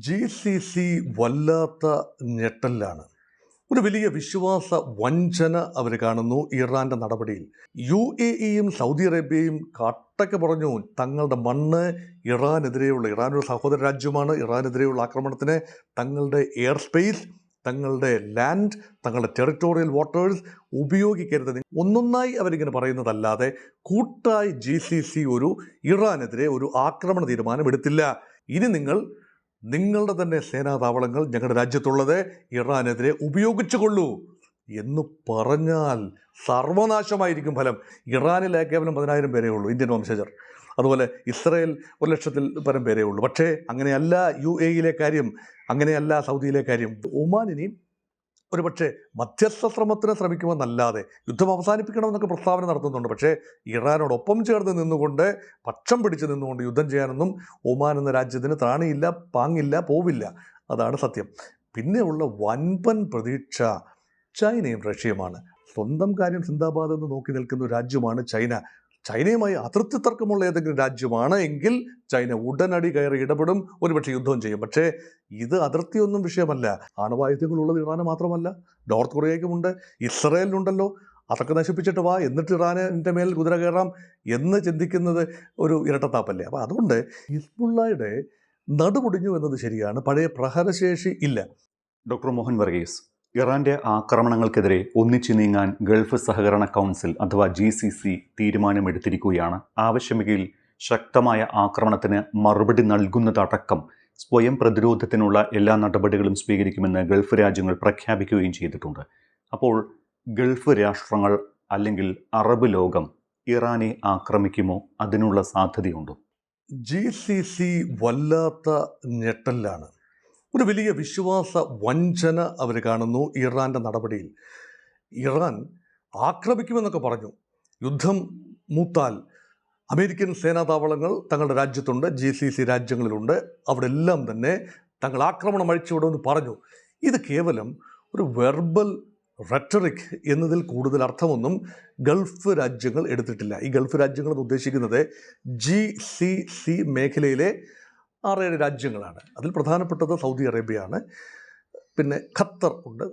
GCC വല്ലാത്ത ഞെട്ടലിലാണ്. ഒരു വലിയ വിശ്വാസ വഞ്ചന അവർ കാണുന്നു ഇറാന്റെ നടപടിയിൽ. UAEയും സൗദി അറേബ്യയും കട്ടക്ക് പറഞ്ഞു തങ്ങളുടെ മണ്ണ് ഇറാൻ ഒരു സഹോദര രാജ്യമാണ്. ഇറാനെതിരെയുള്ള ആക്രമണത്തിന് തങ്ങളുടെ എയർ സ്പേസ്, തങ്ങളുടെ ലാൻഡ്, തങ്ങളുടെ ടെറിട്ടോറിയൽ വാട്ടേഴ്സ് ഉപയോഗിക്കരുത്. ഒന്നൊന്നായി അവരിങ്ങനെ പറയുന്നതല്ലാതെ കൂട്ടായി GCC ഇറാനെതിരെ ഒരു ആക്രമണ തീരുമാനം എടുത്തില്ല. ഇനി നിങ്ങളുടെ തന്നെ സേനാതാവളങ്ങൾ ഞങ്ങളുടെ രാജ്യത്തുള്ളത് ഇറാനെതിരെ ഉപയോഗിച്ചുകൊള്ളൂ എന്ന് പറഞ്ഞാൽ സർവനാശമായിരിക്കും ഫലം. ഇറാനിലെ കേവലം 10,000 പേരേ ഉള്ളൂ ഇന്ത്യൻ വംശജർ. അതുപോലെ ഇസ്രയേൽ 1,00,000 പരം പേരേ ഉള്ളൂ. പക്ഷേ അങ്ങനെയല്ല UAEയിലെ കാര്യം, അങ്ങനെയല്ല സൗദിയിലെ കാര്യം. ഒമാൻ ഇനി ഒരുപക്ഷെ മധ്യസ്ഥ ശ്രമത്തിന് ശ്രമിക്കുമെന്നല്ലാതെ യുദ്ധം അവസാനിപ്പിക്കണമെന്നൊക്കെ പ്രസ്താവന നടത്തുന്നുണ്ട്. പക്ഷേ ഇറാനോടൊപ്പം ചേർന്ന് നിന്നുകൊണ്ട്, പക്ഷം പിടിച്ച് നിന്നുകൊണ്ട് യുദ്ധം ചെയ്യാനൊന്നും ഒമാൻ എന്ന രാജ്യത്തിന് ത്രാണിയില്ല, പാങ്ങില്ല, പോവില്ല. അതാണ് സത്യം. പിന്നെയുള്ള വൻപൻ പ്രതീക്ഷ ചൈനയും റഷ്യയുമാണ്. സ്വന്തം കാര്യം സിന്ദാബാദ് എന്ന് നോക്കി നിൽക്കുന്ന ഒരു രാജ്യമാണ് ചൈന. ചൈനയുമായി അതിർത്തി തർക്കമുള്ള ഏതെങ്കിലും രാജ്യമാണ് എങ്കിൽ ചൈന ഉടനടി കയറി ഇടപെടും, ഒരുപക്ഷെ യുദ്ധം ചെയ്യും. പക്ഷേ ഇത് അതിർത്തിയൊന്നും വിഷയമല്ല. ആണവായുധങ്ങളുള്ളത് ഇറാന് മാത്രമല്ല, നോർത്ത് കൊറിയയ്ക്കുമുണ്ട്, ഇസ്രയേലിനുണ്ടല്ലോ. അതൊക്കെ നശിപ്പിച്ചിട്ട് വാ, എന്നിട്ട് ഇറാനിൻ്റെ മേൽ കുതിര കയറാം എന്ന് ചിന്തിക്കുന്നത് ഒരു ഇരട്ടത്താപ്പല്ലേ. അപ്പോൾ അതുകൊണ്ട് ഹിസ്ബുള്ളയുടെ നടുമുടിഞ്ഞു എന്നത് ശരിയാണ്, പഴയ പ്രഹരശേഷി ഇല്ല. ഡോക്ടർ മോഹൻ വർഗീസ്, ഇറാന്റെ ആക്രമണങ്ങൾക്കെതിരെ ഒന്നിച്ചു നീങ്ങാൻ ഗൾഫ് സഹകരണ കൗൺസിൽ അഥവാ GCC തീരുമാനമെടുത്തിരിക്കുകയാണ്. ആവശ്യമെങ്കിൽ ശക്തമായ ആക്രമണത്തിന് മറുപടി നൽകുന്നതടക്കം സ്വയം പ്രതിരോധത്തിനുള്ള എല്ലാ നടപടികളും സ്വീകരിക്കുമെന്ന് ഗൾഫ് രാജ്യങ്ങൾ പ്രഖ്യാപിക്കുകയും ചെയ്തിട്ടുണ്ട്. അപ്പോൾ ഗൾഫ് രാഷ്ട്രങ്ങൾ അല്ലെങ്കിൽ അറബ് ലോകം ഇറാനെ ആക്രമിക്കുമോ? അതിനുള്ള സാധ്യതയുണ്ടോ? GCC വല്ലാത്ത ഞെട്ടലിലാണ്. ഒരു വലിയ വിശ്വാസ വഞ്ചന അവർ കാണുന്നു ഇറാന്റെ നടപടിയിൽ. ഇറാൻ ആക്രമിക്കുമെന്നൊക്കെ പറഞ്ഞു. യുദ്ധം മൂത്താൽ അമേരിക്കൻ സേനാതാവളങ്ങൾ തങ്ങളുടെ രാജ്യത്തുണ്ട്, GCC രാജ്യങ്ങളിലുണ്ട്. അവിടെ എല്ലാം തന്നെ തങ്ങൾ ആക്രമണം അഴിച്ചുവിടുമെന്ന് പറഞ്ഞു. ഇത് കേവലം ഒരു വെർബൽ റെറ്ററിക് എന്നതിൽ കൂടുതൽ അർത്ഥമൊന്നും ഗൾഫ് രാജ്യങ്ങൾ എടുത്തിട്ടില്ല. ഈ ഗൾഫ് രാജ്യങ്ങൾ എന്ന് ഉദ്ദേശിക്കുന്നത് GCC മേഖലയിലെ 6-7 രാജ്യങ്ങളാണ്. അതിൽ പ്രധാനപ്പെട്ടത് സൗദി അറേബ്യയാണ്. പിന്നെ ഖത്തർ ഉണ്ട്,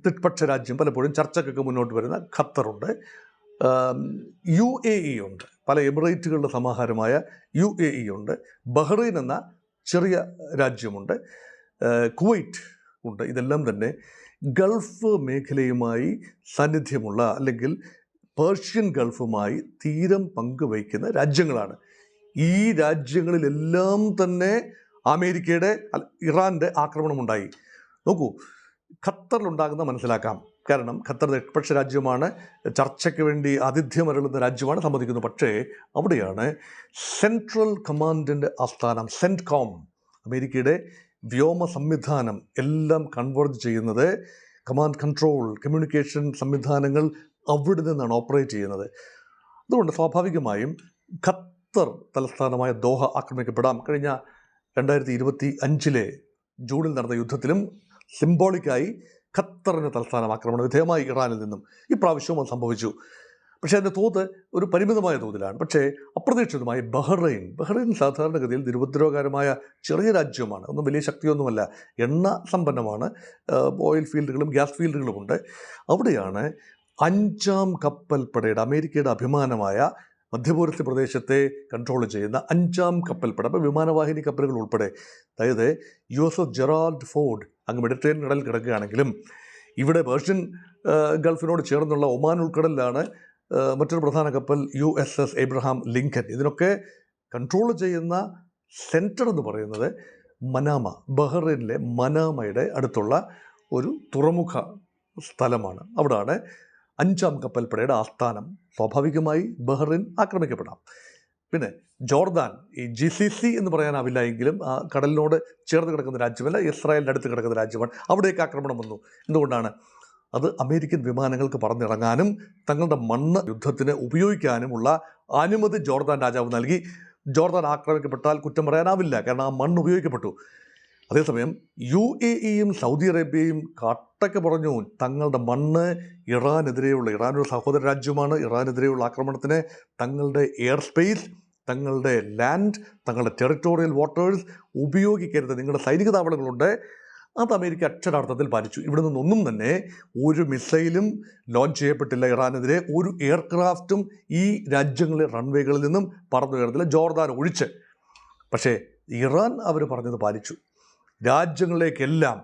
നിഷ്പക്ഷ രാജ്യം, പലപ്പോഴും ചർച്ചക്കൊക്കെ മുന്നോട്ട് വരുന്ന ഖത്തറുണ്ട്. UAE ഉണ്ട്, പല എമിറേറ്റുകളുടെ സമാഹാരമായ UAE ഉണ്ട്. ബഹ്റൈൻ എന്ന ചെറിയ രാജ്യമുണ്ട്. കുവൈറ്റ് ഉണ്ട്. ഇതെല്ലാം തന്നെ ഗൾഫ് മേഖലയുമായി സാന്നിധ്യമുള്ള അല്ലെങ്കിൽ പേർഷ്യൻ ഗൾഫുമായി തീരം പങ്കുവയ്ക്കുന്ന രാജ്യങ്ങളാണ്. ഈ രാജ്യങ്ങളിലെല്ലാം തന്നെ ഇറാൻ്റെ ആക്രമണമുണ്ടായി. നോക്കൂ, ഖത്തറിലുണ്ടാകുന്ന മനസ്സിലാക്കാം. കാരണം ഖത്തർ നിഷ്പക്ഷ രാജ്യമാണ്, ചർച്ചയ്ക്ക് വേണ്ടി ആതിഥ്യമരുളുന്ന രാജ്യമാണ്, സമ്മതിക്കുന്നു. പക്ഷേ അവിടെയാണ് സെൻട്രൽ കമാൻഡിൻ്റെ ആസ്ഥാനം, CENTCOM, അമേരിക്കയുടെ വ്യോമ സംവിധാനം എല്ലാം കൺവേർജ് ചെയ്യുന്നത്, കമാൻഡ് കൺട്രോൾ കമ്മ്യൂണിക്കേഷൻ സംവിധാനങ്ങൾ അവിടെ നിന്നാണ് ഓപ്പറേറ്റ് ചെയ്യുന്നത്. അതുകൊണ്ട് സ്വാഭാവികമായും ഖത്തർ തലസ്ഥാനമായ ദോഹ ആക്രമിക്കപ്പെടാം. കഴിഞ്ഞ 2025 ജൂണിൽ നടന്ന യുദ്ധത്തിലും സിംബോളിക്കായി ഖത്തറിൻ്റെ തലസ്ഥാനം ആക്രമണ വിധേയമായി ഇറാനിൽ നിന്നും. ഇപ്രാവശ്യവും അത് സംഭവിച്ചു. പക്ഷേ അതിൻ്റെ തോത് ഒരു പരിമിതമായ തോതിലാണ്. പക്ഷേ അപ്രതീക്ഷിതമായി ബഹ്റൈൻ സാധാരണഗതിയിൽ നിരുപദ്രവകരമായ ചെറിയ രാജ്യമാണ്, ഒന്നും വലിയ ശക്തിയൊന്നുമല്ല, എണ്ണ സമ്പന്നമാണ്, ഓയിൽ ഫീൽഡുകളും ഗ്യാസ് ഫീൽഡുകളുമുണ്ട്. അവിടെയാണ് 5ാം കപ്പൽപ്പടയുടെ, അമേരിക്കയുടെ അഭിമാനമായ മധ്യപൂർവ്യ പ്രദേശത്തെ കൺട്രോൾ ചെയ്യുന്ന 5ാം കപ്പൽപ്പട, അപ്പോൾ വിമാനവാഹിനി കപ്പലുകൾ ഉൾപ്പെടെ, അതായത് USS ജെറാൾഡ് ഫോർഡ് അങ്ങ് മെഡിറ്ററേനിയൻ കടലിൽ കിടക്കുകയാണെങ്കിലും ഇവിടെ പേർഷ്യൻ ഗൾഫിനോട് ചേർന്നുള്ള ഒമാൻ ഉൾക്കടലിലാണ് മറ്റൊരു പ്രധാന കപ്പൽ USS എബ്രഹാം ലിങ്കൻ. ഇതിനൊക്കെ കൺട്രോൾ ചെയ്യുന്ന സെൻറ്റർ എന്ന് പറയുന്നത് മനാമ, ബഹ്റൈനിലെ മനാമയുടെ അടുത്തുള്ള ഒരു തുറമുഖ സ്ഥലമാണ്. അവിടാണ് 5ാം കപ്പൽപ്പടയുടെ ആസ്ഥാനം. സ്വാഭാവികമായി ബഹ്റൈൻ ആക്രമിക്കപ്പെടാം. പിന്നെ ജോർദാൻ, ഈ GCC എന്ന് പറയാനാവില്ല എങ്കിലും ആ കടലിനോട് ചേർന്ന് കിടക്കുന്ന രാജ്യമല്ല, ഇസ്രായേലിൻ്റെ അടുത്ത് കിടക്കുന്ന രാജ്യമാണ്. അവിടേക്ക് ആക്രമണം വന്നു. എന്തുകൊണ്ടാണ്? അത് അമേരിക്കൻ വിമാനങ്ങൾക്ക് പറന്നിറങ്ങാനും തങ്ങളുടെ മണ്ണ് യുദ്ധത്തിന് ഉപയോഗിക്കാനുമുള്ള അനുമതി ജോർദാൻ രാജാവ് നൽകി. ജോർദാൻ ആക്രമിക്കപ്പെട്ടാൽ കുറ്റം പറയാനാവില്ല, കാരണം ആ മണ്ണ് ഉപയോഗിക്കപ്പെട്ടു. അതേസമയം UAEയും സൗദി അറേബ്യയും കട്ടക്ക് പറഞ്ഞു തങ്ങളുടെ മണ്ണ് ഇറാൻ ഒരു സഹോദര രാജ്യമാണ്. ഇറാനെതിരെയുള്ള ആക്രമണത്തിന് തങ്ങളുടെ എയർ സ്പേസ്, തങ്ങളുടെ ലാൻഡ്, തങ്ങളുടെ ടെറിട്ടോറിയൽ വാട്ടേഴ്സ് ഉപയോഗിക്കരുത്, നിങ്ങളുടെ സൈനിക താവളങ്ങളുണ്ട്. അത് അമേരിക്ക അക്ഷരാർത്ഥത്തിൽ പാലിച്ചു. ഇവിടെ നിന്നൊന്നും തന്നെ ഒരു മിസൈലും ലോഞ്ച് ചെയ്യപ്പെട്ടില്ല ഇറാനെതിരെ. ഒരു എയർക്രാഫ്റ്റും ഈ രാജ്യങ്ങളിലെ റൺവേകളിൽ നിന്നും പറന്നുയർന്നില്ല, ജോർദാൻ ഒഴിച്ച്. പക്ഷേ ഇറാൻ അവർ പറഞ്ഞത് പാലിച്ചു. രാജ്യങ്ങളിലേക്കെല്ലാം.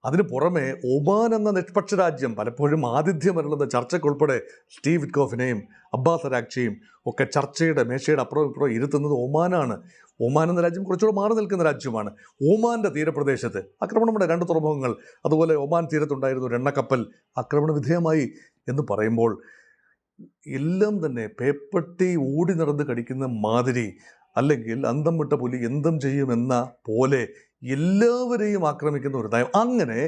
അതിന് പുറമെ ഒമാൻ എന്ന നിഷ്പക്ഷ രാജ്യം, പലപ്പോഴും ആതിഥ്യമരുളുന്ന ചർച്ചയ്ക്കുൾപ്പെടെ സ്റ്റീവ് വിറ്റ്കോഫിനെയും അബ്ബാസ് അരാക്ചിയും ഒക്കെ ചർച്ചയുടെ മേശയുടെ അപ്പുറം ഇപ്പുറം ഇരുത്തുന്നത് ഒമാനാണ്. ഒമാൻ എന്ന രാജ്യം കുറച്ചുകൂടെ മാറി നിൽക്കുന്ന രാജ്യമാണ്. ഒമാൻ്റെ തീരപ്രദേശത്ത് ആക്രമണമുണ്ട്. 2 തുറമുഖങ്ങൾ, അതുപോലെ ഒമാൻ തീരത്തുണ്ടായിരുന്ന ഒരു എണ്ണക്കപ്പൽ ആക്രമണ വിധേയമായി എന്ന് പറയുമ്പോൾ എല്ലാം തന്നെ പേപ്പട്ടി ഓടി നടന്ന് കടിക്കുന്ന മാതിരി, അല്ലെങ്കിൽ അന്തം വിട്ട പുലി എന്തും ചെയ്യുമെന്ന പോലെ എല്ലാവരെയും ആക്രമിക്കുന്ന ഒരു നയം. അങ്ങനെ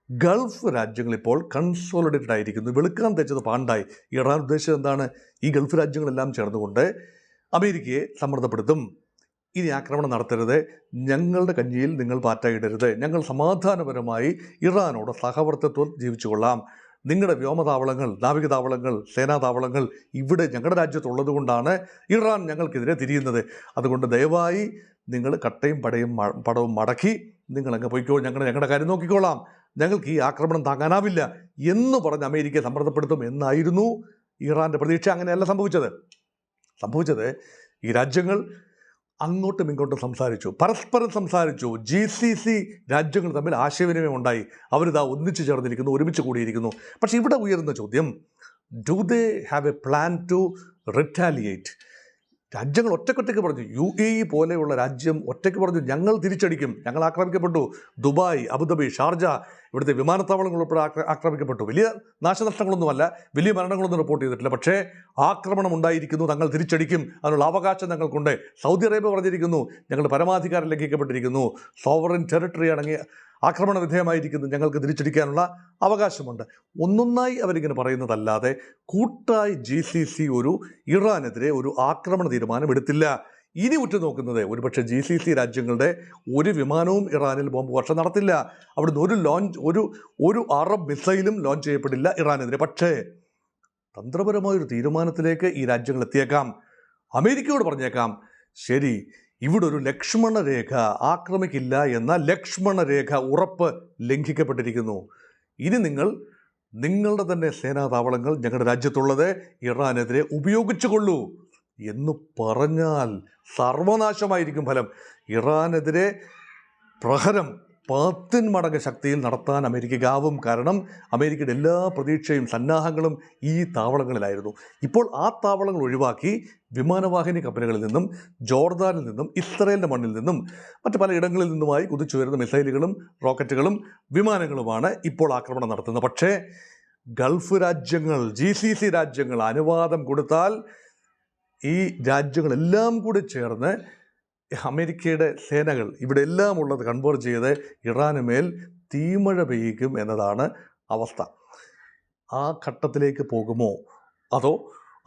ഗൾഫ് രാജ്യങ്ങളിപ്പോൾ കൺസോളിഡേറ്റഡ് ആയിരിക്കുന്നു. വെളുക്കാൻ തെച്ചത് പാണ്ടായി. ഇറാൻ ഉദ്ദേശിച്ചത് എന്താണ്? ഈ ഗൾഫ് രാജ്യങ്ങളെല്ലാം ചേർന്നുകൊണ്ട് അമേരിക്കയെ സമ്മർദ്ദപ്പെടുത്തും. ഇനി ആക്രമണം നടത്തരുത്, ഞങ്ങളുടെ കഞ്ഞിയിൽ നിങ്ങൾ പാറ്റയിടരുത്, ഞങ്ങൾ സമാധാനപരമായി ഇറാനോട് സഹവർത്തിത്വം ജീവിച്ചു കൊള്ളാം, നിങ്ങളുടെ വ്യോമതാവളങ്ങൾ, നാവിക താവളങ്ങൾ, സേനാ താവളങ്ങൾ ഇവിടെ ഞങ്ങളുടെ രാജ്യത്തുള്ളത് കൊണ്ടാണ് ഇറാൻ ഞങ്ങൾക്കെതിരെ തിരിയുന്നത്. അതുകൊണ്ട് ദയവായി നിങ്ങൾ കട്ടയും പടവും മടക്കി നിങ്ങളങ്ങ് പോയിക്കോ, ഞങ്ങളുടെ കാര്യം നോക്കിക്കോളാം, ഞങ്ങൾക്ക് ഈ ആക്രമണം താങ്ങാനാവില്ല എന്ന് പറഞ്ഞ് അമേരിക്കയെ സമ്മർദ്ദപ്പെടുത്തും എന്നായിരുന്നു ഇറാൻ്റെ പ്രതീക്ഷ. അങ്ങനെയല്ല സംഭവിച്ചത്. ഈ രാജ്യങ്ങൾ അങ്ങോട്ടും ഇങ്ങോട്ടും പരസ്പരം സംസാരിച്ചു. GCC രാജ്യങ്ങൾ തമ്മിൽ ആശയവിനിമയം ഉണ്ടായി. അവരിതാ ഒന്നിച്ചു ചേർന്നിരിക്കുന്നു, ഒരുമിച്ച് കൂടിയിരിക്കുന്നു. പക്ഷേ ഇവിടെ ഉയരുന്ന ചോദ്യം, do they have a plan to retaliate? രാജ്യങ്ങൾ ഒറ്റക്കൊറ്റയ്ക്ക് പറഞ്ഞു. UAE പോലെയുള്ള രാജ്യം ഒറ്റയ്ക്ക് പറഞ്ഞു, ഞങ്ങൾ തിരിച്ചടിക്കും, ഞങ്ങൾ ആക്രമിക്കപ്പെട്ടു. ദുബായ്, അബുദാബി, ഷാർജ, ഇവിടുത്തെ വിമാനത്താവളങ്ങൾ ഉൾപ്പെടെ ആക്രമിക്കപ്പെട്ടു. വലിയ നാശനഷ്ടങ്ങളൊന്നുമല്ല, വലിയ മരണങ്ങളൊന്നും റിപ്പോർട്ട് ചെയ്തിട്ടില്ല. പക്ഷേ ആക്രമണം ഉണ്ടായിരിക്കുന്നു, തങ്ങൾ തിരിച്ചടിക്കും, അതിനുള്ള അവകാശം ഞങ്ങൾക്കുണ്ട്. സൗദി അറേബ്യ പറഞ്ഞിരിക്കുന്നു, ഞങ്ങളുടെ പരമാധികാരം ലംഘിക്കപ്പെട്ടിരിക്കുന്നു, സോവറിൻ ടെറിട്ടറി ആണെങ്കിൽ ആക്രമണ വിധേയമായിരിക്കുന്നു, ഞങ്ങൾക്ക് തിരിച്ചടിക്കാനുള്ള അവകാശമുണ്ട്. ഒന്നൊന്നായി അവരിങ്ങനെ പറയുന്നതല്ലാതെ കൂട്ടായി GCC ഇറാനെതിരെ ഒരു ആക്രമണ തീരുമാനം എടുത്തില്ല. ഇനി ഉറ്റുനോക്കുന്നത് ഒരുപക്ഷെ GCC രാജ്യങ്ങളുടെ ഒരു വിമാനവും ഇറാനിൽ ബോംബ് വർഷം നടത്തില്ല. അവിടുന്ന് ഒരു അറബ് മിസൈലും ലോഞ്ച് ചെയ്യപ്പെടില്ല ഇറാനെതിരെ. പക്ഷേ തന്ത്രപരമായൊരു തീരുമാനത്തിലേക്ക് ഈ രാജ്യങ്ങൾ എത്തിയേക്കാം. അമേരിക്കയോട് പറഞ്ഞേക്കാം, ശരി, ഇവിടെ ഒരു ലക്ഷ്മണരേഖ, ആക്രമിക്കില്ല എന്ന ലക്ഷ്മണരേഖ ഉറപ്പ് ലംഘിക്കപ്പെട്ടിരിക്കുന്നു. ഇനി നിങ്ങളുടെ തന്നെ സേനാ താവളങ്ങൾ ഞങ്ങളുടെ രാജ്യത്തുള്ളത് ഇറാനെതിരെ ഉപയോഗിച്ചുകൊള്ളൂ എന്ന് പറഞ്ഞാൽ സർവനാശമായിരിക്കും ഫലം. ഇറാനെതിരെ പ്രഹരം 10 മടങ്ങ് ശക്തിയിൽ നടത്താൻ അമേരിക്കയ്ക്കാവും. കാരണം അമേരിക്കയുടെ എല്ലാ പ്രതീക്ഷയും സന്നാഹങ്ങളും ഈ താവളങ്ങളിലായിരുന്നു. ഇപ്പോൾ ആ താവളങ്ങൾ ഒഴിവാക്കി വിമാനവാഹിനി കപ്പലുകളിൽ നിന്നും, ജോർദാനിൽ നിന്നും, ഇസ്രയേലിൻ്റെ മണ്ണിൽ നിന്നും, മറ്റ് പല ഇടങ്ങളിൽ നിന്നുമായി കുതിച്ചുയരുന്ന മിസൈലുകളും റോക്കറ്റുകളും വിമാനങ്ങളുമാണ് ഇപ്പോൾ ആക്രമണം നടത്തുന്നത്. പക്ഷേ ഗൾഫ് രാജ്യങ്ങൾ, GCC രാജ്യങ്ങൾ അനുവാദം കൊടുത്താൽ ഈ രാജ്യങ്ങളെല്ലാം കൂടി ചേർന്ന് അമേരിക്കയുടെ സേനകൾ ഇവിടെ എല്ലാം ഉള്ളത് കൺവേർട്ട് ചെയ്ത് ഇറാന് മേൽ തീമഴ പെയ്യിക്കും എന്നതാണ് അവസ്ഥ. ആ ഘട്ടത്തിലേക്ക് പോകുമോ? അതോ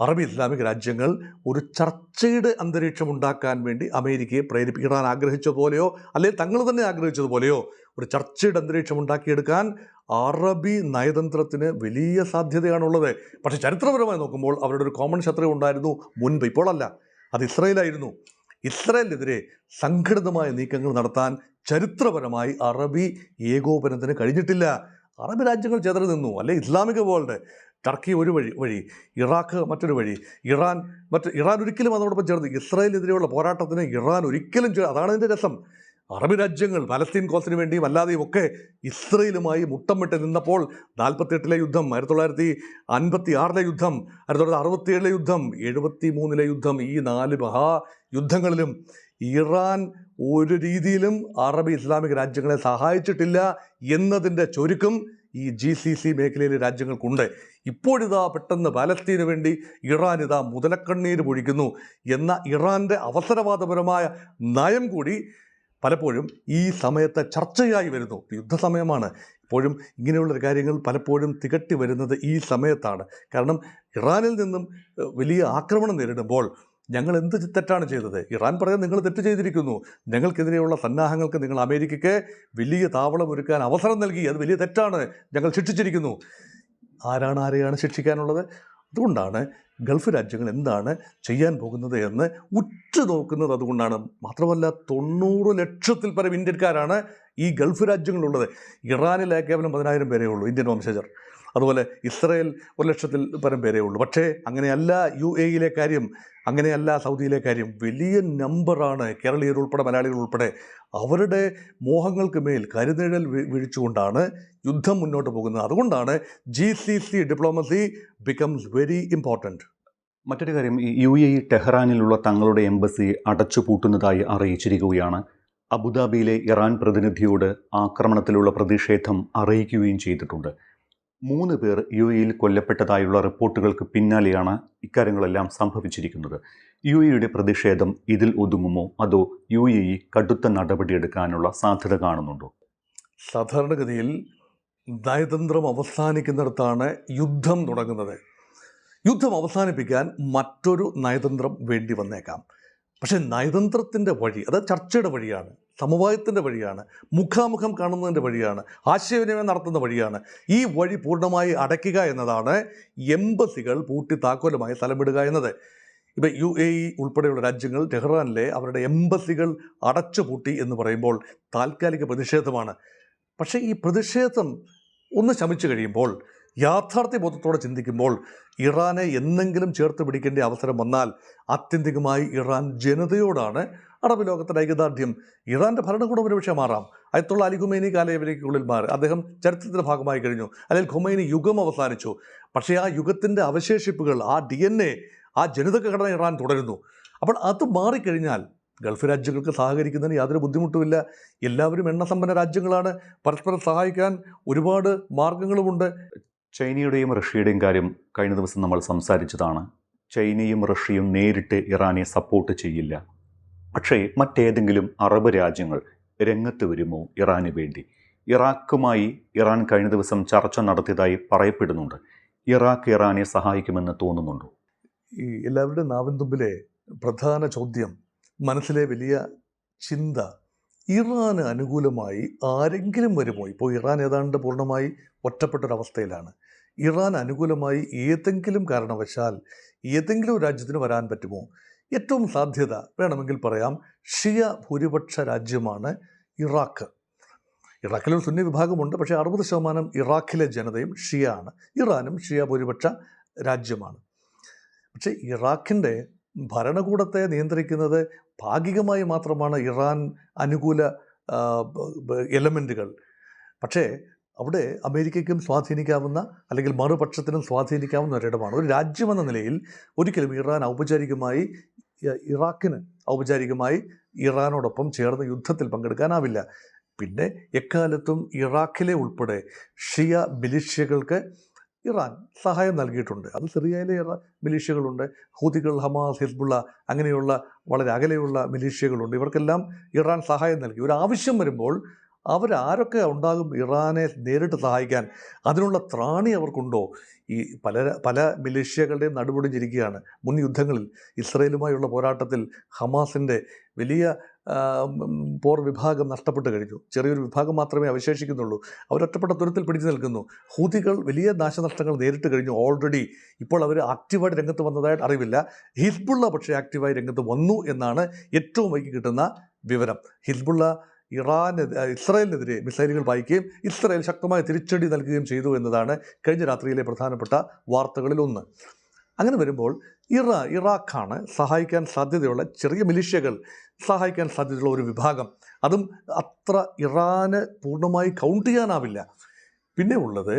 അറബി ഇസ്ലാമിക് രാജ്യങ്ങൾ ഒരു ചർച്ചയുടെ അന്തരീക്ഷം ഉണ്ടാക്കാൻ വേണ്ടി അമേരിക്കയെ ഇറാൻ ആഗ്രഹിച്ചതുപോലെയോ അല്ലെങ്കിൽ തങ്ങൾ തന്നെ ആഗ്രഹിച്ചതുപോലെയോ ഒരു ചർച്ചയുടെ അന്തരീക്ഷം ഉണ്ടാക്കിയെടുക്കാൻ അറബി നയതന്ത്രത്തിന് വലിയ സാധ്യതയാണുള്ളത്. പക്ഷേ ചരിത്രപരമായി നോക്കുമ്പോൾ അവരുടെ ഒരു കോമൺ ശത്രു ഉണ്ടായിരുന്നു മുൻപ്, ഇപ്പോഴല്ല. അത് ഇസ്രായേലായിരുന്നു. ഇസ്രായേലിനെതിരെ സംഘടിതമായ നീക്കങ്ങൾ നടത്താൻ ചരിത്രപരമായി അറബി ഏകോപനത്തിന് കഴിഞ്ഞിട്ടില്ല. അറബ് രാജ്യങ്ങൾ ചെതറി നിന്നു. അല്ലെ ഇസ്ലാമിക വേൾഡ്, ടർക്കി ഒരു വഴി, ഇറാഖ് മറ്റൊരു വഴി, ഇറാൻ ഒരിക്കലും അതോടൊപ്പം ചേർന്ന് ഇസ്രായേലിനെതിരെയുള്ള പോരാട്ടത്തിന് ഇറാൻ ഒരിക്കലും അതാണ് അതിൻ്റെ രസം. അറബ് രാജ്യങ്ങൾ പലസ്തീൻ കോസിന് വേണ്ടിയും അല്ലാതെയും ഒക്കെ ഇസ്രയേലുമായി മുട്ടമിട്ട് നിന്നപ്പോൾ 48-ലെ യുദ്ധം, 1956-ലെ യുദ്ധം, 1967-ലെ യുദ്ധം, 73-ലെ യുദ്ധം, ഈ 4 മഹായുദ്ധങ്ങളിലും ഇറാൻ ഒരു രീതിയിലും അറബ് ഇസ്ലാമിക് രാജ്യങ്ങളെ സഹായിച്ചിട്ടില്ല എന്നതിൻ്റെ ചുരുക്കം ഈ GCC മേഖലയിലെ രാജ്യങ്ങൾക്കുണ്ട്. ഇപ്പോഴിതാ പെട്ടെന്ന് പാലസ്തീന് വേണ്ടി ഇറാൻ മുതലക്കണ്ണീര് പൊഴിക്കുന്നു എന്ന ഇറാൻ്റെ അവസരവാദപരമായ നയം കൂടി പലപ്പോഴും ഈ സമയത്ത് ചർച്ചയായി വരുന്നു. യുദ്ധസമയമാണ്. ഇപ്പോഴും ഇങ്ങനെയുള്ളൊരു കാര്യങ്ങൾ പലപ്പോഴും തികട്ടി വരുന്നത് ഈ സമയത്താണ്. കാരണം ഇറാനിൽ നിന്നും വലിയ ആക്രമണം നേരിടുമ്പോൾ ഞങ്ങൾ എന്ത് തെറ്റാണ് ചെയ്തത്? ഇറാൻ പറയാൻ നിങ്ങൾ തെറ്റ് ചെയ്തിരിക്കുന്നു, ഞങ്ങൾക്കെതിരെയുള്ള സന്നാഹങ്ങൾക്ക് നിങ്ങൾ അമേരിക്കയ്ക്ക് വലിയ താവളം ഒരുക്കാൻ അവസരം നൽകി, അത് വലിയ തെറ്റാണ്, ഞങ്ങൾ ശിക്ഷിച്ചിരിക്കുന്നു. ആരെയാണ് ശിക്ഷിക്കാനുള്ളത്? അതുകൊണ്ടാണ് ഗൾഫ് രാജ്യങ്ങൾ എന്താണ് ചെയ്യാൻ പോകുന്നത് എന്ന് ഉറ്റുനോക്കുന്നത് അതുകൊണ്ടാണ്. മാത്രമല്ല 90 ലക്ഷത്തിൽ പരം ഇന്ത്യക്കാരാണ് ഈ ഗൾഫ് രാജ്യങ്ങളുള്ളത്. ഇറാനിൽ കേവലം 10,000 പേരേ ഉള്ളൂ ഇന്ത്യൻ വംശജർ. അതുപോലെ ഇസ്രയേൽ 1 ലക്ഷത്തിൽ പരം പേരേ ഉള്ളൂ. പക്ഷേ അങ്ങനെയല്ല UAE കാര്യം, അങ്ങനെയല്ല സൗദിയിലെ കാര്യം. വലിയ നമ്പറാണ് കേരളീയർ ഉൾപ്പെടെ മലയാളികൾ ഉൾപ്പെടെ. അവരുടെ മോഹങ്ങൾക്ക് മേൽ കരുനിഴൽ വീഴ്ചുകൊണ്ടാണ് യുദ്ധം മുന്നോട്ട് പോകുന്നത്. അതുകൊണ്ടാണ് GCC diplomacy becomes very important. മറ്റൊരു കാര്യം, ഈ UAE ടെഹ്റാനിലുള്ള തങ്ങളുടെ എംബസി അടച്ചുപൂട്ടുന്നതായി അറിയിച്ചിരിക്കുകയാണ്. അബുദാബിയിലെ ഇറാൻ പ്രതിനിധിയോട് ആക്രമണത്തിലുള്ള പ്രതിഷേധം അറിയിക്കുകയും ചെയ്തിട്ടുണ്ട്. 3 പേർ UAEയിൽ കൊല്ലപ്പെട്ടതായുള്ള റിപ്പോർട്ടുകൾക്ക് പിന്നാലെയാണ് ഇക്കാര്യങ്ങളെല്ലാം സംഭവിച്ചിരിക്കുന്നത്. UAEയുടെ പ്രതിഷേധം ഇതിൽ ഒതുങ്ങുമോ, അതോ UAE കടുത്ത നടപടിയെടുക്കാനുള്ള സാധ്യത കാണുന്നുണ്ടോ? സാധാരണഗതിയിൽ നയതന്ത്രം അവസാനിക്കുന്നിടത്താണ് യുദ്ധം തുടങ്ങുന്നത്. യുദ്ധം അവസാനിപ്പിക്കാൻ മറ്റൊരു നയതന്ത്രം വേണ്ടി വന്നേക്കാം. പക്ഷേ നയതന്ത്രത്തിൻ്റെ വഴി അത് ചർച്ചയുടെ വഴിയാണ്, സമവായത്തിൻ്റെ വഴിയാണ്, മുഖാമുഖം കാണുന്നതിൻ്റെ വഴിയാണ്, ആശയവിനിമയം നടത്തുന്ന വഴിയാണ്. ഈ വഴി പൂർണ്ണമായി അടയ്ക്കുക എന്നതാണ് എംബസികൾ പൂട്ടി താക്കോലുമായി സ്ഥലം വിടുക എന്നത്. ഇപ്പം UAE ഉൾപ്പെടെയുള്ള രാജ്യങ്ങൾ ടെഹ്റാനിലെ അവരുടെ എംബസികൾ അടച്ചുപൂട്ടി എന്ന് പറയുമ്പോൾ താൽക്കാലിക പ്രതിഷേധമാണ്. പക്ഷേ ഈ പ്രതിഷേധം ഒന്ന് ശമിച്ചു കഴിയുമ്പോൾ, യാഥാർത്ഥ്യബോധത്തോടെ ചിന്തിക്കുമ്പോൾ, ഇറാനെ എന്നെങ്കിലും ചേർത്ത് പിടിക്കേണ്ട അവസരം വന്നാൽ ആത്യന്തികമായി ഇറാൻ ജനതയോടാണ് അറബ് ലോകത്തിൻ്റെ ഐക്യദാർഢ്യം. ഇറാൻ്റെ ഭരണകൂടം ഒരു പക്ഷേ മാറാം. അയത്തുള്ള അലി ഖുമൈനി കാലയവനിക്കുള്ളിൽ മാറി, അദ്ദേഹം ചരിത്രത്തിൻ്റെ ഭാഗമായി കഴിഞ്ഞു. അല്ലെങ്കിൽ ഖുമൈനി യുഗം അവസാനിച്ചു. പക്ഷേ ആ യുഗത്തിൻ്റെ അവശേഷിപ്പുകൾ, ആ DNA, ആ ജനിതക ഘടന ഇറാൻ തുടരുന്നു. അപ്പോൾ അത് മാറിക്കഴിഞ്ഞാൽ ഗൾഫ് രാജ്യങ്ങൾക്ക് സഹകരിക്കുന്നതിന് യാതൊരു ബുദ്ധിമുട്ടുമില്ല. എല്ലാവരും എണ്ണസമ്പന്ന രാജ്യങ്ങളാണ്. പരസ്പരം സഹായിക്കാൻ ഒരുപാട് മാർഗങ്ങളുമുണ്ട്. ചൈനയുടെയും റഷ്യയുടെയും കാര്യം കഴിഞ്ഞ ദിവസം നമ്മൾ സംസാരിച്ചതാണ്. ചൈനയും റഷ്യയും നേരിട്ട് ഇറാനെ സപ്പോർട്ട് ചെയ്യില്ല. പക്ഷേ മറ്റേതെങ്കിലും അറബ് രാജ്യങ്ങൾ രംഗത്ത് വരുമോ ഇറാന് വേണ്ടി? ഇറാഖുമായി ഇറാൻ കഴിഞ്ഞ ദിവസം ചർച്ച നടത്തിയതായി പറയപ്പെടുന്നുണ്ട്. ഇറാഖ് ഇറാനെ സഹായിക്കുമെന്ന് തോന്നുന്നുണ്ടോ? ഈ എല്ലാവരുടെയും നാവിൻ തുമ്പിലെ പ്രധാന ചോദ്യം, മനസ്സിലെ വലിയ ചിന്ത, ഇറാന് അനുകൂലമായി ആരെങ്കിലും വരുമോ? ഇപ്പോൾ ഇറാൻ ഏതാണ്ട് പൂർണ്ണമായി ഒറ്റപ്പെട്ടൊരവസ്ഥയിലാണ്. ഇറാൻ അനുകൂലമായി ഏതെങ്കിലും കാരണവശാൽ ഏതെങ്കിലും ഒരു രാജ്യത്തിന് വരാൻ പറ്റുമോ? ഏറ്റവും സാധ്യത വേണമെങ്കിൽ പറയാം, ഷിയ ഭൂരിപക്ഷ രാജ്യമാണ് ഇറാഖ്. ഇറാഖിലൊരു സുന്നി വിഭാഗമുണ്ട്. പക്ഷേ 60% ഇറാഖിലെ ജനതയും ഷിയ ആണ്. ഇറാനും ഷിയ ഭൂരിപക്ഷ രാജ്യമാണ്. പക്ഷേ ഇറാഖിൻ്റെ ഭരണകൂടത്തെ നിയന്ത്രിക്കുന്നത് ഭാഗികമായി മാത്രമാണ് ഇറാൻ അനുകൂല എലമെൻറ്റുകൾ. പക്ഷേ അവിടെ അമേരിക്കയ്ക്കും സ്വാധീനിക്കാവുന്ന, അല്ലെങ്കിൽ മറുപക്ഷത്തിനും സ്വാധീനിക്കാവുന്ന ഒരിടമാണ്. ഒരു രാജ്യമെന്ന നിലയിൽ ഒരിക്കലും ഇറാൻ ഔപചാരികമായി, ഇറാഖിന് ഔപചാരികമായി ഇറാനോടൊപ്പം ചേർന്ന് യുദ്ധത്തിൽ പങ്കെടുക്കാനാവില്ല. പിന്നെ എക്കാലത്തും ഇറാഖിലെ ഉൾപ്പെടെ ഷിയ മിലിഷ്യകൾക്ക് ഇറാൻ സഹായം നൽകിയിട്ടുണ്ട്. അത് സിറിയയിലെ മിലീഷ്യകളുണ്ട്, ഹൂതികൾ, ഹമാസ്, ഹിസ്ബുള്ള, അങ്ങനെയുള്ള വളരെ അകലെയുള്ള മിലീഷ്യകളുണ്ട്. ഇവർക്കെല്ലാം ഇറാൻ സഹായം നൽകി. ഒരു ആവശ്യം വരുമ്പോൾ അവരാരൊക്കെ ഉണ്ടാകും ഇറാനെ നേരിട്ട് സഹായിക്കാൻ? അതിനുള്ള ത്രാണി അവർക്കുണ്ടോ? ഈ പല മിലീഷ്യകളുടെയും നടുപൊടിഞ്ഞിരിക്കുകയാണ്. മുൻ യുദ്ധങ്ങളിൽ ഇസ്രയേലുമായുള്ള പോരാട്ടത്തിൽ ഹമാസിൻ്റെ വലിയ പോർ വിഭാഗം നഷ്ടപ്പെട്ട് കഴിഞ്ഞു. ചെറിയൊരു വിഭാഗം മാത്രമേ അവശേഷിക്കുന്നുള്ളൂ. അവരൊറ്റപ്പെട്ട ദൂരത്തിൽ പിടിച്ചു നിൽക്കുന്നു. ഹൂതികൾ വലിയ നാശനഷ്ടങ്ങൾ നേരിട്ട് കഴിഞ്ഞു ഓൾറെഡി. ഇപ്പോൾ അവർ ആക്റ്റീവായിട്ട് രംഗത്ത് വന്നതായിട്ട് അറിവില്ല. ഹിസ്ബുള്ള പക്ഷേ ആക്റ്റീവായി രംഗത്ത് വന്നു എന്നാണ് ഏറ്റവും വൈകി കിട്ടുന്ന വിവരം. ഹിസ്ബുള്ള ഇസ്രായേലിനെതിരെ മിസൈലുകൾ പായിക്കുകയും ഇസ്രായേൽ ശക്തമായ തിരിച്ചടി നൽകുകയും ചെയ്തു എന്നതാണ് കഴിഞ്ഞ രാത്രിയിലെ പ്രധാനപ്പെട്ട വാർത്തകളിലൊന്ന്. അങ്ങനെ വരുമ്പോൾ ഇറാഖാണ് സഹായിക്കാൻ സാധ്യതയുള്ള, ചെറിയ മിലിഷ്യകൾ സഹായിക്കാൻ സാധ്യതയുള്ള ഒരു വിഭാഗം. അതും അത്ര ഇറാന് പൂർണ്ണമായി കൗണ്ട് ചെയ്യാനാവില്ല. പിന്നെ ഉള്ളത്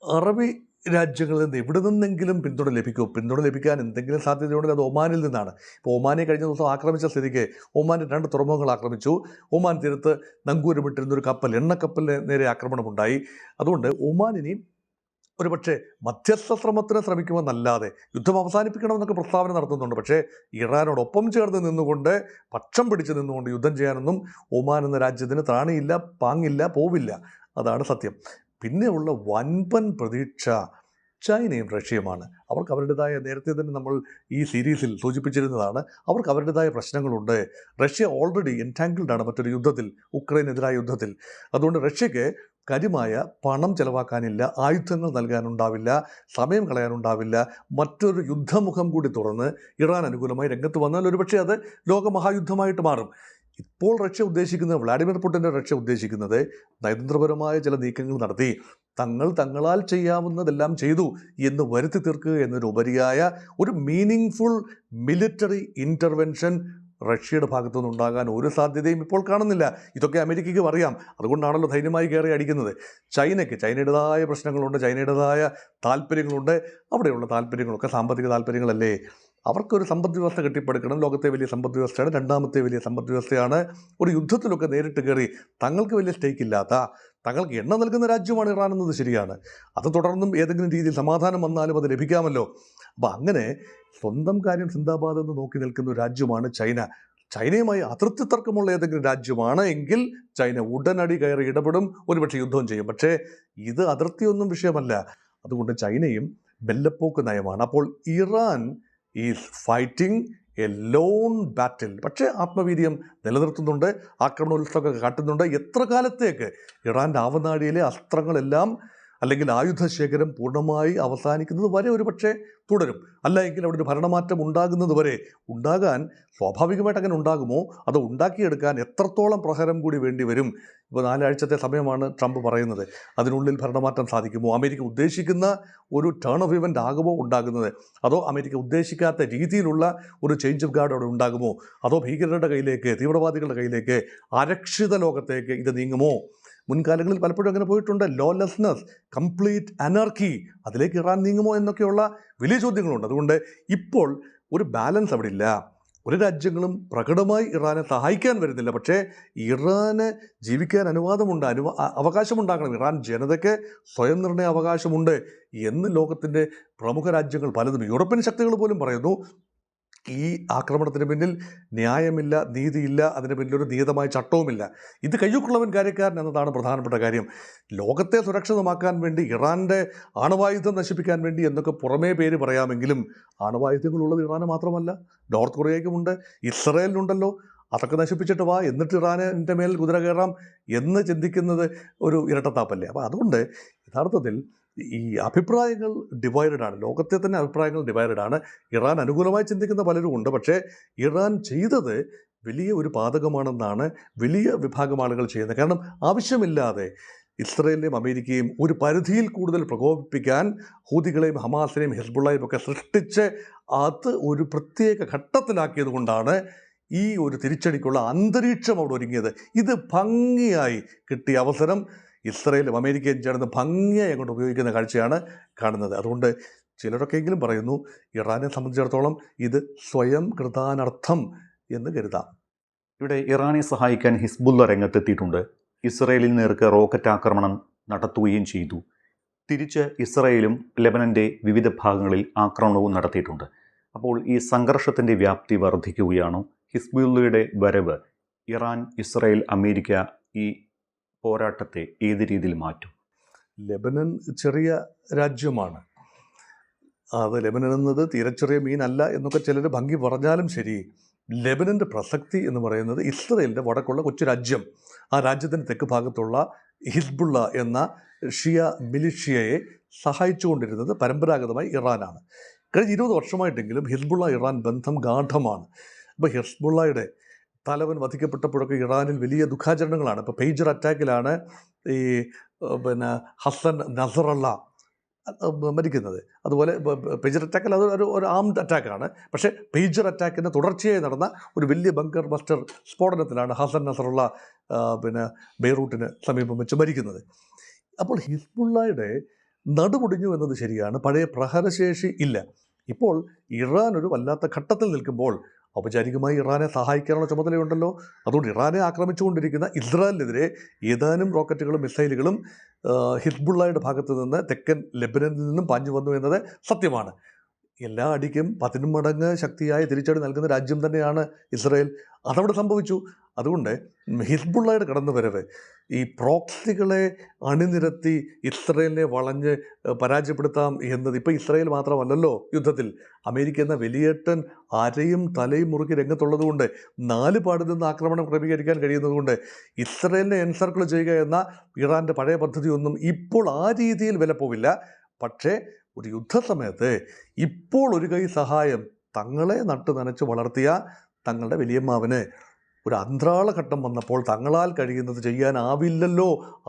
അറബി രാജ്യങ്ങളിൽ നിന്ന് എവിടെ നിന്നെങ്കിലും പിന്തുണ ലഭിക്കും. പിന്തുണ ലഭിക്കാൻ എന്തെങ്കിലും സാധ്യതയുണ്ടെങ്കിൽ അത് ഒമാനിൽ നിന്നാണ്. ഇപ്പോൾ ഒമാനെ കഴിഞ്ഞ ദിവസം ആക്രമിച്ച സ്ഥിതിക്ക് ഒമാൻ്റെ 2 തുറമുഖങ്ങൾ ആക്രമിച്ചു. ഒമാൻ തീരത്ത് നങ്കൂരമിട്ടിരുന്നൊരു കപ്പൽ, എണ്ണക്കപ്പലിന് നേരെ ആക്രമണമുണ്ടായി. അതുകൊണ്ട് ഒമാനിനെയും ഒരുപക്ഷെ മധ്യസ്ഥ ശ്രമത്തിന് ശ്രമിക്കുമെന്നല്ലാതെ യുദ്ധം അവസാനിപ്പിക്കണമെന്നൊക്കെ പ്രസ്താവന നടത്തുന്നുണ്ട്. പക്ഷേ ഇറാനോടൊപ്പം ചേർന്ന് നിന്നുകൊണ്ട്, പക്ഷം പിടിച്ച് നിന്നുകൊണ്ട് യുദ്ധം ചെയ്യാനൊന്നും ഒമാൻ എന്ന രാജ്യത്തിന് ത്രാണിയില്ല, പാങ്ങില്ല, പോവില്ല. അതാണ് സത്യം. പിന്നെയുള്ള വൻപൻ പ്രതീക്ഷ ചൈനയും റഷ്യയുമാണ്. അവർക്ക് അവരുടേതായ, നേരത്തെ തന്നെ നമ്മൾ ഈ സീരീസിൽ സൂചിപ്പിച്ചിരുന്നതാണ്, അവർക്ക് അവരുടേതായ പ്രശ്നങ്ങളുണ്ട്. റഷ്യ ഓൾറെഡി എൻറ്റാങ്കിൾഡാണ് മറ്റൊരു യുദ്ധത്തിൽ, ഉക്രൈനെതിരായ യുദ്ധത്തിൽ. അതുകൊണ്ട് റഷ്യയ്ക്ക് കാര്യമായ പണം ചെലവാക്കാനില്ല, ആയുധങ്ങൾ നൽകാനുണ്ടാവില്ല, സമയം കളയാനുണ്ടാവില്ല. മറ്റൊരു യുദ്ധമുഖം കൂടി തുറന്ന് ഇറാൻ അനുകൂലമായി രംഗത്ത് വന്നാൽ ഒരുപക്ഷെ അത് ലോകമഹായുദ്ധമായിട്ട് മാറും. ഇപ്പോൾ റഷ്യ ഉദ്ദേശിക്കുന്നത്, വ്ളാഡിമിർ പുടിൻ്റെ റഷ്യ ഉദ്ദേശിക്കുന്നത് നയതന്ത്രപരമായ ചില നീക്കങ്ങൾ നടത്തി തങ്ങളാൽ ചെയ്യാവുന്നതെല്ലാം ചെയ്തു എന്ന് വരുത്തി തീർക്കുക എന്നതിനുപരിയായ ഒരു മീനിങ് മിലിറ്ററി ഇൻ്റർവെൻഷൻ റഷ്യയുടെ ഭാഗത്തു നിന്നുണ്ടാകാൻ ഒരു സാധ്യതയും ഇപ്പോൾ കാണുന്നില്ല. ഇതൊക്കെ അമേരിക്കയ്ക്കും അറിയാം. അതുകൊണ്ടാണല്ലോ ധൈര്യമായി കയറി അടിക്കുന്നത്. ചൈനയുടേതായ പ്രശ്നങ്ങളുണ്ട്, ചൈനയുടേതായ താല്പര്യങ്ങളുണ്ട്. അവിടെയുള്ള താല്പര്യങ്ങളൊക്കെ സാമ്പത്തിക താല്പര്യങ്ങളല്ലേ. അവർക്കൊരു സമ്പദ് വ്യവസ്ഥ കെട്ടിപ്പടുക്കണം. ലോകത്തെ വലിയ സമ്പദ് വ്യവസ്ഥയാണ്, രണ്ടാമത്തെ വലിയ സമ്പദ് വ്യവസ്ഥയാണ്. ഒരു യുദ്ധത്തിലൊക്കെ നേരിട്ട് കയറി തങ്ങൾക്ക് വലിയ സ്റ്റേക്ക് ഇല്ലാത്ത, തങ്ങൾക്ക് എണ്ണ നൽകുന്ന രാജ്യമാണ് ഇറാൻ എന്നത് ശരിയാണ്. അത് തുടർന്നും ഏതെങ്കിലും രീതിയിൽ സമാധാനം വന്നാലും അത് ലഭിക്കാമല്ലോ. അപ്പം അങ്ങനെ സ്വന്തം കാര്യം സിന്ദാബാദ് എന്ന് നോക്കി നിൽക്കുന്ന ഒരു രാജ്യമാണ് ചൈന. ചൈനയുമായി അതിർത്തി തർക്കമുള്ള ഏതെങ്കിലും രാജ്യമാണ് എങ്കിൽ ചൈന ഉടനടി കയറി ഇടപെടും, ഒരുപക്ഷെ യുദ്ധം ചെയ്യും. പക്ഷേ ഇത് അതിർത്തിയൊന്നും വിഷയമല്ല. അതുകൊണ്ട് ചൈനയും ബെല്ലപ്പോക്ക് നയമാണ്. അപ്പോൾ Iran is fighting a lone battle. പക്ഷേ ആത്മവീര്യം നിലനിർത്തുന്നുണ്ട്, ആക്രമണോത്സവമൊക്കെ കാട്ടുന്നുണ്ട്. എത്ര കാലത്തേക്ക്? ഇറാൻ്റെ ആവനാഴിയിലെ അസ്ത്രങ്ങളെല്ലാം അല്ലെങ്കിൽ ആയുധശേഖരം പൂർണ്ണമായി അവസാനിക്കുന്നത് വരെ ഒരുപക്ഷെ തുടരും. അല്ല എങ്കിൽ അവിടെ ഒരു ഭരണമാറ്റം ഉണ്ടാകുന്നത് വരെ. ഉണ്ടാകാൻ സ്വാഭാവികമായിട്ട് അങ്ങനെ ഉണ്ടാകുമോ? അത് ഉണ്ടാക്കിയെടുക്കാൻ എത്രത്തോളം പ്രഹരം കൂടി വേണ്ടി വരും? ഇപ്പോൾ 4 ആഴ്ചത്തെ സമയമാണ് ട്രംപ് പറയുന്നത്. അതിനുള്ളിൽ ഭരണമാറ്റം സാധിക്കുമോ? അമേരിക്ക ഉദ്ദേശിക്കുന്ന ഒരു ടേൺ ഓഫ് ഇവൻ്റ് ആകുമോ ഉണ്ടാകുന്നത്? അതോ അമേരിക്ക ഉദ്ദേശിക്കാത്ത രീതിയിലുള്ള ഒരു ചേഞ്ച് ഓഫ് ഗാർഡ് അവിടെ ഉണ്ടാകുമോ? അതോ ഭീകരരുടെ കയ്യിലേക്ക്, തീവ്രവാദികളുടെ കയ്യിലേക്ക്, അരക്ഷിത ലോകത്തേക്ക് ഇത് നീങ്ങുമോ? മുൻകാലങ്ങളിൽ പലപ്പോഴും അങ്ങനെ പോയിട്ടുണ്ട്. ലോലെസ്നെസ്, കംപ്ലീറ്റ് അനർക്കി, അതിലേക്ക് ഇറാൻ നീങ്ങുമോ എന്നൊക്കെയുള്ള വലിയ ചോദ്യങ്ങളുണ്ട്. അതുകൊണ്ട് ഇപ്പോൾ ഒരു ബാലൻസ് അവിടെ ഇല്ല. ഒരു രാജ്യങ്ങളും പ്രകടമായി ഇറാനെ സഹായിക്കാൻ വരുന്നില്ല. പക്ഷേ ഇറാന് ജീവിക്കാൻ അനുവാദമുണ്ട്, അവകാശമുണ്ടാകണം. ഇറാൻ ജനതയ്ക്ക് സ്വയം നിർണയ അവകാശമുണ്ട് എന്ന് ലോകത്തിൻ്റെ പ്രമുഖ രാജ്യങ്ങൾ പലതും, യൂറോപ്യൻ ശക്തികൾ പോലും പറയുന്നു. ഈ ആക്രമണത്തിന് പിന്നിൽ ന്യായമില്ല, നീതിയില്ല, അതിന് പിന്നിലൊരു നിയതമായ ചട്ടവുമില്ല. ഇത് കയ്യൊക്കുള്ളവൻ കാര്യക്കാരൻ എന്നതാണ് പ്രധാനപ്പെട്ട കാര്യം. ലോകത്തെ സുരക്ഷിതമാക്കാൻ വേണ്ടി, ഇറാൻ്റെ ആണവായുധം നശിപ്പിക്കാൻ വേണ്ടി എന്നൊക്കെ പുറമേ പേര് പറയാമെങ്കിലും ആണവായുധങ്ങളുള്ളത് ഇറാന് മാത്രമല്ല, നോർത്ത് കൊറിയയ്ക്കുമുണ്ട്, ഇസ്രയേലിനുണ്ടല്ലോ. അതൊക്കെ നശിപ്പിച്ചിട്ട് വാ, എന്നിട്ട് ഇറാനിൻ്റെ മേൽ കുതിര കയറാം എന്ന് ചിന്തിക്കുന്നത് ഒരു ഇരട്ടത്താപ്പല്ലേ. അപ്പോൾ അതുകൊണ്ട് യഥാർത്ഥത്തിൽ ഈ അഭിപ്രായങ്ങൾ ഡിവൈഡഡാണ്. ലോകത്തെ തന്നെ അഭിപ്രായങ്ങൾ ഡിവൈഡഡാണ്. ഇറാൻ അനുകൂലമായി ചിന്തിക്കുന്ന പലരും ഉണ്ട്. പക്ഷേ ഇറാൻ ചെയ്തത് വലിയ ഒരു പാതകമാണെന്നാണ് വലിയ വിഭാഗം ആളുകൾ ചെയ്യുന്നത്. കാരണം ആവശ്യമില്ലാതെ ഇസ്രയേലിനെയും അമേരിക്കയും ഒരു പരിധിയിൽ കൂടുതൽ പ്രകോപിപ്പിക്കാൻ ഹൂതികളെയും ഹമാസിനെയും ഹിസ്ബുള്ളയും ഒക്കെ സൃഷ്ടിച്ച് അത് ഒരു പ്രത്യേക ഘട്ടത്തിലാക്കിയത് കൊണ്ടാണ് ഈ ഒരു തിരിച്ചടിക്കുള്ള അന്തരീക്ഷം അവിടെ ഒരുങ്ങിയത്. ഇത് ഭംഗിയായി കിട്ടിയ അവസരം ഇസ്രയേലും അമേരിക്കയും ചേർന്ന് ഭംഗിയായി അങ്ങോട്ട് ഉപയോഗിക്കുന്ന കാഴ്ചയാണ് കാണുന്നത്. അതുകൊണ്ട് ചിലരൊക്കെയെങ്കിലും പറയുന്നു ഇറാനെ സംബന്ധിച്ചിടത്തോളം ഇത് സ്വയം കൃതാനർത്ഥം എന്ന് കരുതാം. ഇവിടെ ഇറാനെ സഹായിക്കാൻ ഹിസ്ബുള്ള രംഗത്തെത്തിയിട്ടുണ്ട്. ഇസ്രയേലിന് നേർക്ക് റോക്കറ്റ് ആക്രമണം നടത്തുകയും ചെയ്തു. തിരിച്ച് ഇസ്രയേലും ലെബനൻ്റെ വിവിധ ഭാഗങ്ങളിൽ ആക്രമണവും നടത്തിയിട്ടുണ്ട്. അപ്പോൾ ഈ സംഘർഷത്തിൻ്റെ വ്യാപ്തി വർദ്ധിക്കുകയാണോ? ഹിസ്ബുള്ളയുടെ വരവ് ഇറാൻ, ഇസ്രയേൽ, അമേരിക്ക ഈ പോരാട്ടത്തെ ഏത് രീതിയിൽ മാറ്റും? ലെബനൻ ചെറിയ രാജ്യമാണ്. അത് ലെബനൻ എന്നത് തീരെ ചെറിയ മീനല്ല എന്നൊക്കെ ചിലർ ഭംഗി പറഞ്ഞാലും ശരി, ലെബനൻ്റെ പ്രസക്തി എന്ന് പറയുന്നത് ഇസ്രയേലിൻ്റെ വടക്കുള്ള കൊച്ചു രാജ്യം, ആ രാജ്യത്തിൻ്റെ തെക്ക് ഭാഗത്തുള്ള ഹിസ്ബുള്ള എന്ന ഷിയ മിലിഷ്യയെ സഹായിച്ചുകൊണ്ടിരുന്നത് പരമ്പരാഗതമായി ഇറാനാണ്. കഴിഞ്ഞ 20 വർഷമായിട്ടെങ്കിലും ഹിസ്ബുള്ള ഇറാൻ ബന്ധം ഗാഢമാണ്. അപ്പോൾ ഹിസ്ബുള്ളയുടെ തലവൻ വധിക്കപ്പെട്ടപ്പോഴൊക്കെ ഇറാനിൽ വലിയ ദുഃഖാചരണങ്ങളാണ്. ഇപ്പോൾ പേജർ അറ്റാക്കിലാണ് ഈ ഹസൻ നസറള്ള മരിക്കുന്നത്. അതുപോലെ പേജർ അറ്റാക്കിൽ അത് ഒരു ആംഡ് അറ്റാക്കാണ്. പക്ഷേ പേജർ അറ്റാക്കിന് തുടർച്ചയായി നടന്ന ഒരു വലിയ ബങ്കർ ബസ്റ്റർ സ്ഫോടനത്തിലാണ് ഹസൻ നസറുള്ള ബെയ്റൂട്ടിന് സമീപം വെച്ച് മരിക്കുന്നത്. അപ്പോൾ ഹിസ്ബുള്ളയുടെ നടുമുടിഞ്ഞു എന്നത് ശരിയാണ്. പഴയ പ്രഹരശേഷി ഇല്ല. ഇപ്പോൾ ഇറാൻ ഒരു വല്ലാത്ത ഘട്ടത്തിൽ നിൽക്കുമ്പോൾ ഔപചാരികമായി ഇറാനെ സഹായിക്കാനുള്ള ചുമതലയുണ്ടല്ലോ. അതുകൊണ്ട് ഇറാനെ ആക്രമിച്ചുകൊണ്ടിരിക്കുന്ന ഇസ്രായേലിനെതിരെ ഏതാനും റോക്കറ്റുകളും മിസൈലുകളും ഹിസ്ബുള്ളയുടെ ഭാഗത്ത് നിന്ന് തെക്കൻ ലെബനനിൽ നിന്നും പാഞ്ഞു വന്നു എന്നത് സത്യമാണ്. എല്ലാ അടിക്കും 10 മടങ്ങ് ശക്തിയായ തിരിച്ചടി നൽകുന്ന രാജ്യം തന്നെയാണ് ഇസ്രായേൽ. അതവിടെ സംഭവിച്ചു. അതുകൊണ്ട് ഹിസ്ബുള്ളയുടെ കടന്നുവരവ് ഈ പ്രോക്സികളെ അണിനിരത്തി ഇസ്രയേലിനെ വളഞ്ഞ് പരാജയപ്പെടുത്താം എന്നത് ഇപ്പോൾ ഇസ്രയേൽ മാത്രമല്ലല്ലോ യുദ്ധത്തിൽ. അമേരിക്ക എന്ന വലിയേട്ടൻ അരയും തലയും മുറുക്കി രംഗത്തുള്ളതുകൊണ്ട് 4 പാടിൽ നിന്ന് ആക്രമണം ക്രമീകരിക്കാൻ കഴിയുന്നതുകൊണ്ട് ഇസ്രയേലിനെ എൻസർക്കിൾ ചെയ്യുക എന്ന ഇറാൻ്റെ പഴയ പദ്ധതിയൊന്നും ഇപ്പോൾ ആ രീതിയിൽ വില പോവില്ല. പക്ഷേ ഒരു യുദ്ധസമയത്ത് ഇപ്പോൾ ഒരു കൈ സഹായം തങ്ങളെ നട്ടു നനച്ച് വളർത്തിയ തങ്ങളുടെ വലിയമ്മാവന് ഒരു അന്ത്രാളഘട്ടം വന്നപ്പോൾ തങ്ങളാൽ കഴിയുന്നത്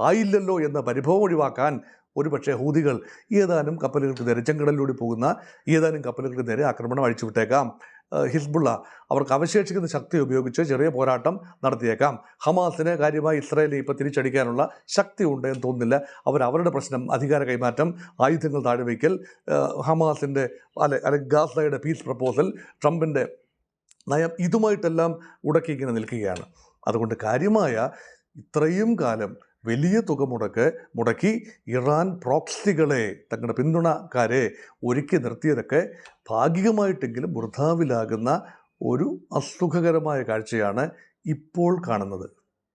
ആയില്ലല്ലോ എന്ന പരിഭവം ഒഴിവാക്കാൻ ഒരുപക്ഷെ ഹൂതികൾ ഏതാനും കപ്പലുകൾക്ക് നേരെ, ചെങ്കടലിലൂടെ പോകുന്ന ഏതാനും കപ്പലുകൾക്ക് നേരെ ആക്രമണം അഴിച്ചുവിട്ടേക്കാം. ഹിസ്ബുള്ള അവർക്ക് അവശേഷിക്കുന്ന ശക്തി ഉപയോഗിച്ച് ചെറിയ പോരാട്ടം നടത്തിയേക്കാം. ഹമാസിന് കാര്യമായി ഇസ്രായേലിനെ ഇപ്പോൾ തിരിച്ചടിക്കാനുള്ള ശക്തി ഉണ്ട് എന്ന് തോന്നുന്നില്ല. അവരുടെ പ്രശ്നം അധികാര കൈമാറ്റം, ആയുധങ്ങൾ താഴെവയ്ക്കൽ, ഹമാസിൻ്റെ അല്ലെങ്കിൽ ഗാസയുടെ പീസ് പ്രപ്പോസൽ, ട്രംപിൻ്റെ നയം, ഇതുമായിട്ടെല്ലാം ഉടക്കി ഇങ്ങനെ നിൽക്കുകയാണ്. അതുകൊണ്ട് കാര്യമായ ഇത്രയും കാലം വലിയ തുക മുടക്കി ഇറാൻ പ്രോക്സികളെ, തങ്ങളുടെ പിന്തുണക്കാരെ ഒരുക്കി നിർത്തിയതൊക്കെ ഭാഗികമായിട്ടെങ്കിലും വൃഥാവിലാകുന്ന ഒരു അസുഖകരമായ കാഴ്ചയാണ് ഇപ്പോൾ കാണുന്നത്.